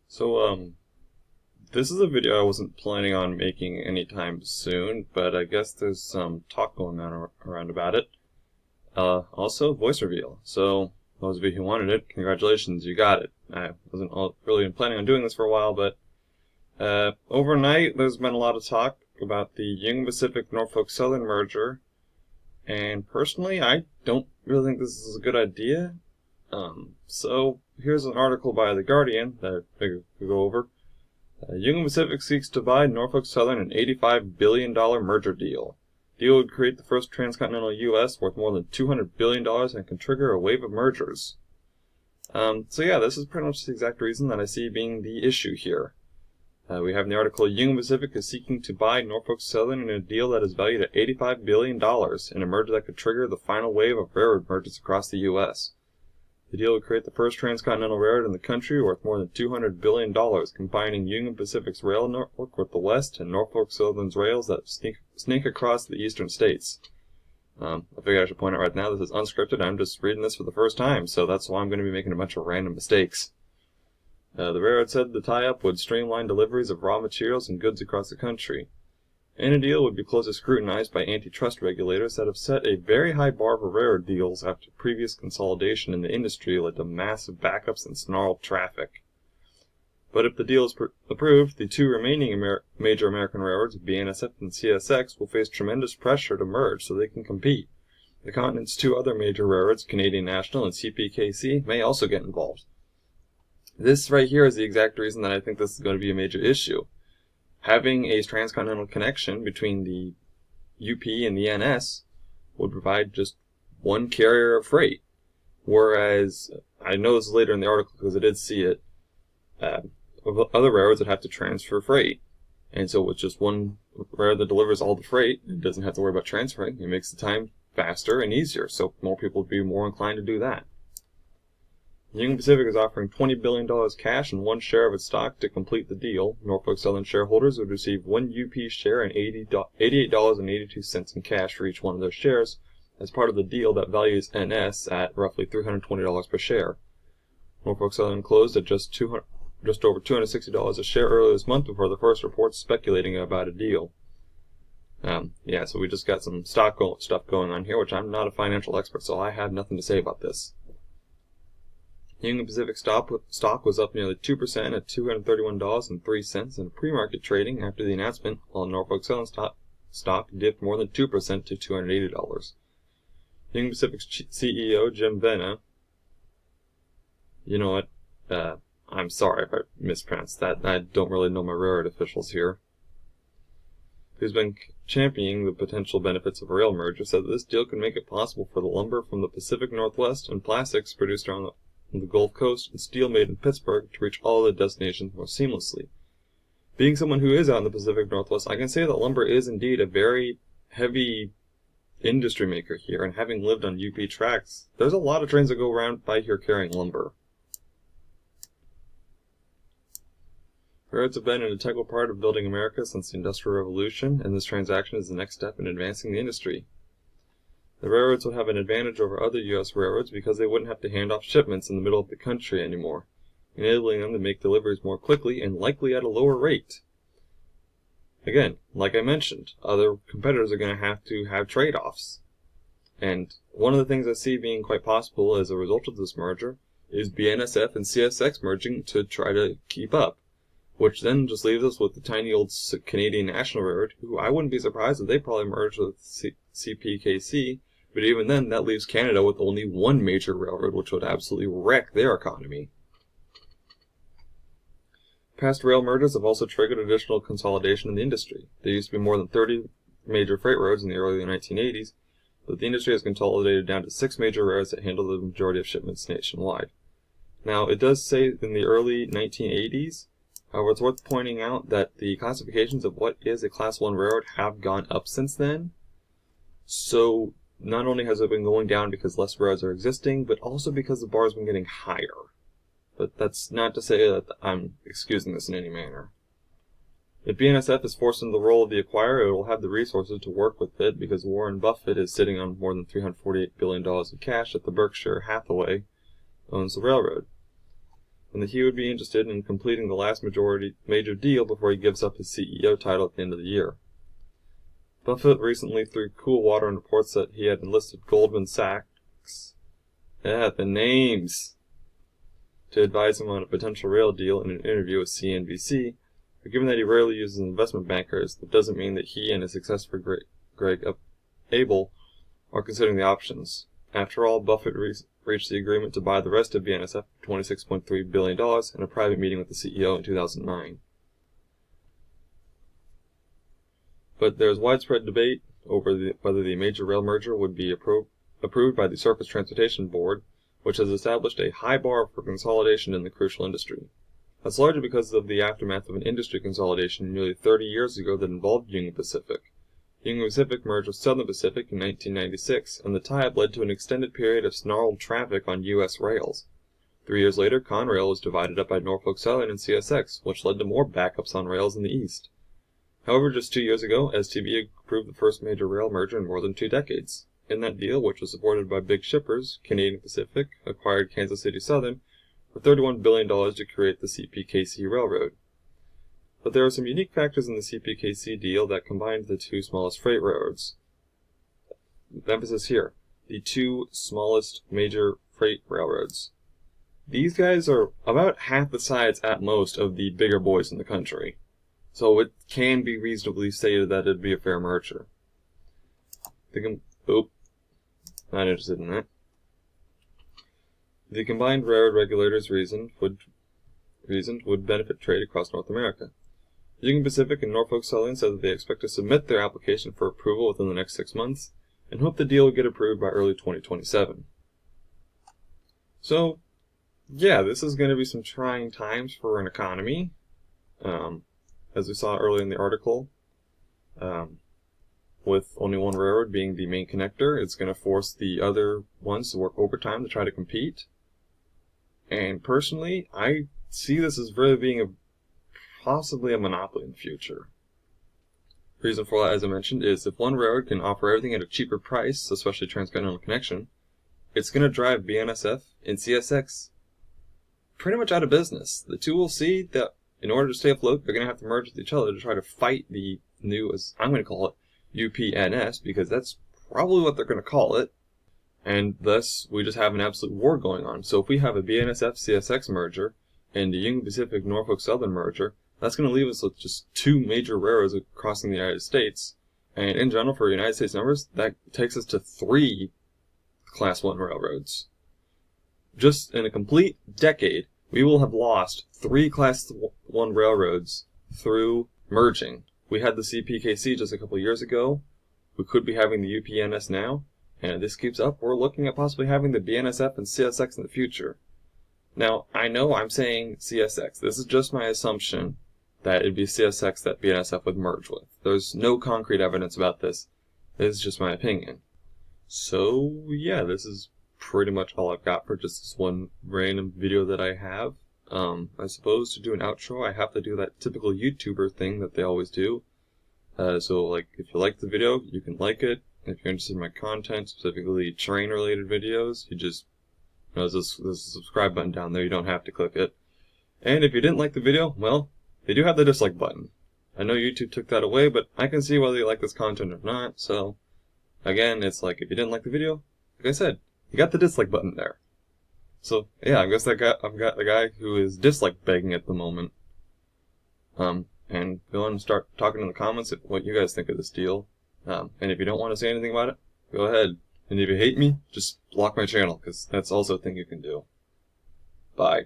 This is a video I wasn't planning on making anytime soon, but I guess there's some talk going on around about it. Also, voice reveal. So, those of you who wanted it, congratulations, you got it. I wasn't really planning on doing this for a while, but overnight there's been a lot of talk about the Union Pacific Norfolk Southern Merger, and personally, I don't really think this is a good idea. So, here's an article by The Guardian that I figured we'd go over. Union Pacific seeks to buy Norfolk Southern an $85 billion merger deal. Deal would create the first transcontinental U.S. worth more than $200 billion and can trigger a wave of mergers. This is pretty much the exact reason that I see being the issue here. We have in the article, Union Pacific is seeking to buy Norfolk Southern in a deal that is valued at $85 billion in a merger that could trigger the final wave of railroad mergers across the U.S. The deal would create the first transcontinental railroad in the country worth more than $200 billion, combining Union Pacific's rail network with the West and Norfolk Southern's rails that snake across the eastern states. I figured I should point out right now, this is unscripted. I'm just reading this for the first time, so that's why I'm going to be making a bunch of random mistakes. The railroad said the tie-up would streamline deliveries of raw materials and goods across the country. Any deal would be closely scrutinized by antitrust regulators that have set a very high bar for railroad deals after previous consolidation in the industry led to massive backups and snarled traffic. But if the deal is approved, the two remaining major American railroads, BNSF and CSX, will face tremendous pressure to merge so they can compete. The continent's two other major railroads, Canadian National and CPKC, may also get involved. This right here is the exact reason that I think this is going to be a major issue. Having a transcontinental connection between the UP and the NS would provide just one carrier of freight. Whereas, I know this is later in the article because I did see it, other railroads would have to transfer freight. And so with just one railroad that delivers all the freight, it doesn't have to worry about transferring. It makes the time faster and easier, so more people would be more inclined to do that. Union Pacific is offering $20 billion cash and one share of its stock to complete the deal. Norfolk Southern shareholders would receive one UP share and $88.82 in cash for each one of their shares as part of the deal that values NS at roughly $320 per share. Norfolk Southern closed at just over $260 a share earlier this month before the first reports speculating about a deal. So we just got some stuff going on here, which I'm not a financial expert, so I have nothing to say about this. Union Pacific stock was up nearly 2% at $231.03 in pre-market trading after the announcement, while Norfolk Southern stock dipped more than 2% to $280. Union Pacific's CEO, Jim Vena, you know what, I'm sorry if I mispronounced that. I don't really know my railroad officials here, who's been championing the potential benefits of a rail merger, said that this deal could make it possible for the lumber from the Pacific Northwest and plastics produced around the Gulf Coast and steel made in Pittsburgh to reach all the destinations more seamlessly. Being someone who is out in the Pacific Northwest, I can say that lumber is indeed a very heavy industry maker here, and having lived on UP tracks, there's a lot of trains that go around by here carrying lumber. Railroads have been an integral part of building America since the Industrial Revolution, and this transaction is the next step in advancing the industry. The railroads would have an advantage over other U.S. railroads because they wouldn't have to hand off shipments in the middle of the country anymore, enabling them to make deliveries more quickly and likely at a lower rate. Again, like I mentioned, other competitors are going to have trade-offs. And one of the things I see being quite possible as a result of this merger is BNSF and CSX merging to try to keep up, which then just leaves us with the tiny old Canadian National Railroad, who I wouldn't be surprised if they probably merged with CPKC, but even then, that leaves Canada with only one major railroad, which would absolutely wreck their economy. Past rail mergers have also triggered additional consolidation in the industry. There used to be more than 30 major freight roads in the early 1980s, but the industry has consolidated down to 6 major railroads that handle the majority of shipments nationwide. Now, it does say in the early 1980s, however, it's worth pointing out that the classifications of what is a Class 1 railroad have gone up since then. So, not only has it been going down because less railroads are existing, but also because the bar has been getting higher. But that's not to say that I'm excusing this in any manner. If BNSF is forced into the role of the acquirer, it will have the resources to work with it because Warren Buffett is sitting on more than $348 billion of cash that the Berkshire Hathaway owns the railroad. and that he would be interested in completing the last major deal before he gives up his CEO title at the end of the year. Buffett recently threw cool water on reports that he had enlisted Goldman Sachs, the names, to advise him on a potential rail deal in an interview with CNBC, but given that he rarely uses investment bankers, that doesn't mean that he and his successor Greg Abel are considering the options. After all, Buffett reached the agreement to buy the rest of BNSF for $26.3 billion in a private meeting with the CEO in 2009. But there is widespread debate over whether the major rail merger would be approved by the Surface Transportation Board, which has established a high bar for consolidation in the crucial industry. That's largely because of the aftermath of an industry consolidation nearly 30 years ago that involved Union Pacific. Union Pacific merged with Southern Pacific in 1996, and the tie-up led to an extended period of snarled traffic on U.S. rails. 3 years later, Conrail was divided up by Norfolk Southern and CSX, which led to more backups on rails in the east. However, just 2 years ago, STB approved the first major rail merger in more than 2 decades. In that deal, which was supported by big shippers, Canadian Pacific acquired Kansas City Southern for $31 billion to create the CPKC Railroad. But there are some unique factors in the CPKC deal that combined the 2 smallest freight railroads. The emphasis here, the 2 smallest major freight railroads. These guys are about half the size at most of the bigger boys in the country. So it can be reasonably stated that it'd be a fair merger. Not interested in that. The combined railroad regulators reasoned would benefit trade across North America. Union Pacific and Norfolk Southern said that they expect to submit their application for approval within the next 6 months, and hope the deal will get approved by early 2027. So, yeah, this is going to be some trying times for an economy. As we saw earlier in the article, with only one railroad being the main connector, it's going to force the other ones to work overtime to try to compete. And personally, I see this as really being possibly a monopoly in the future. The reason for that, as I mentioned, is if one railroad can offer everything at a cheaper price, especially transcontinental connection, it's going to drive BNSF and CSX pretty much out of business. The two will see that in order to stay afloat, they're going to have to merge with each other to try to fight the new, as I'm going to call it, UPNS, because that's probably what they're going to call it. And thus, we just have an absolute war going on. So if we have a BNSF-CSX merger and a Union Pacific-Norfolk Southern merger, that's going to leave us with just 2 major railroads crossing the United States. And in general, for United States numbers, that takes us to 3 Class 1 railroads. Just in a complete decade, we will have lost 3 Class 1 railroads through merging. We had the CPKC just a couple years ago. We could be having the UPNS now. And if this keeps up, we're looking at possibly having the BNSF and CSX in the future. Now, I know I'm saying CSX. This is just my assumption that it'd be CSX that BNSF would merge with. There's no concrete evidence about this. This is just my opinion. So, yeah, this is pretty much all I've got for just this one random video that I have. I suppose to do an outro, I have to do that typical YouTuber thing that they always do. So, like, if you like the video, you can like it. If you're interested in my content, specifically train-related videos, you just, there's a subscribe button down there. You don't have to click it. And if you didn't like the video, well, they do have the dislike button. I know YouTube took that away, but I can see whether you like this content or not. So, again, it's like, if you didn't like the video, like I said, you got the dislike button there. So, yeah, I guess I've got the guy who is dislike begging at the moment. And go on and start talking in the comments of what you guys think of this deal. And if you don't want to say anything about it, go ahead. And if you hate me, just block my channel, because that's also a thing you can do. Bye.